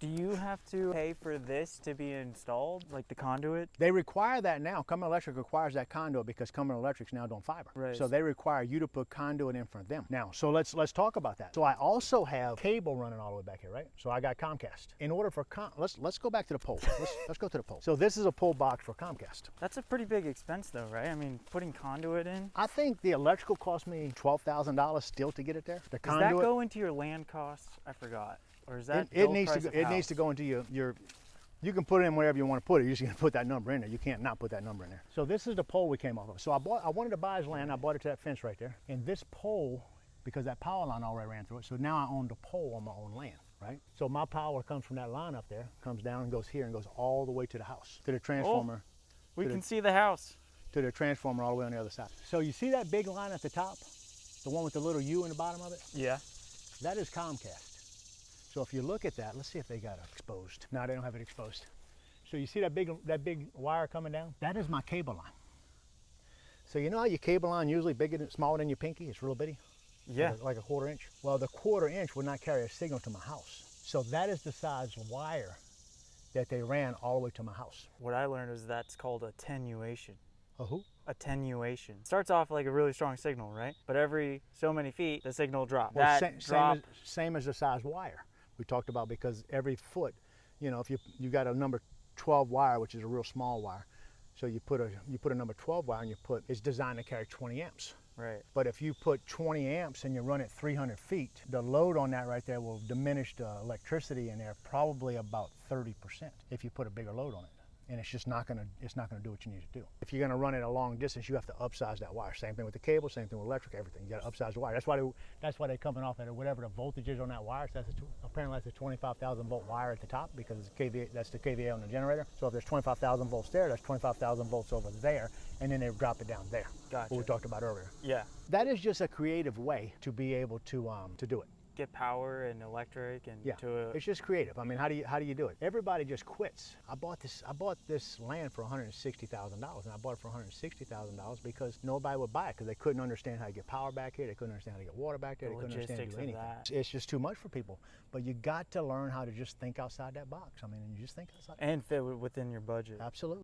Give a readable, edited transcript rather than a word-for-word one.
Do you have to pay for this to be installed, like the conduit? They require that now. Cumberland Electric requires that conduit because Cumberland Electric's now doing fiber. Right. So they require you to put conduit in front of them. Now, so let's talk about that. So I also have cable running all the way back here, right? So I got Comcast. In order for let's go back to the pole. Let's go to the pole. So this is a pole box for Comcast. That's a pretty big expense though, right? I mean, putting conduit in. I think the electrical cost me $12,000 still to get it there. The Does conduit, that go into your land costs? I forgot. Or is that it needs to go into your you can put it in wherever you want to put it. You're just going to put that number in there. You can't not put that number in there. So this is the pole we came off of. So I wanted to buy his land. I bought it to that fence right there. And this pole, because that power line already ran through it, so now I own the pole on my own land, right? So my power comes from that line up there, comes down and goes here and goes all the way to the house, to the transformer. Oh, we can see the house. To the transformer all the way on the other side. So you see that big line at the top? The one with the little U in the bottom of it? Yeah. That is Comcast. So if you look at that, let's see if they got it exposed. No, they don't have it exposed. So you see that big wire coming down? That is my cable line. So you know how your cable line usually smaller than your pinky? It's real bitty? Yeah. Like a 1/4 inch? Well, the 1/4 inch would not carry a signal to my house. So that is the size wire that they ran all the way to my house. What I learned is that's called attenuation. A who? Attenuation. Starts off like a really strong signal, right? But every so many feet, the signal drops. Well, same as the size wire we talked about, because every foot, you know, if you got a number 12 wire, which is a real small wire, so you put a number 12 wire and it's designed to carry 20 amps. Right. But if you put 20 amps and you run it 300 feet, the load on that right there will diminish the electricity in there probably about 30% if you put a bigger load on it. And it's just not gonna do what you need to do. If you're gonna run it a long distance, you have to upsize that wire. Same thing with the cable, same thing with electric, everything. You gotta upsize the wire. That's why they're coming off at whatever the voltage is on that wire. So apparently that's a 25,000 volt wire at the top, because it's KVA, that's the KVA on the generator. So if there's 25,000 volts there, that's 25,000 volts over there, and then they drop it down there. Gotcha. What we talked about earlier. Yeah. That is just a creative way to be able to do it. Get power and electric and Yeah, it's just creative. I mean, how do you do it? Everybody just quits. I bought this land for $160,000, and I bought it for $160,000 because nobody would buy it because they couldn't understand how to get power back here. They couldn't understand how to get water back there. They couldn't understand how to do anything. It's just too much for people. But you got to learn how to just think outside that box. I mean, you just think outside. And fit within your budget. Absolutely.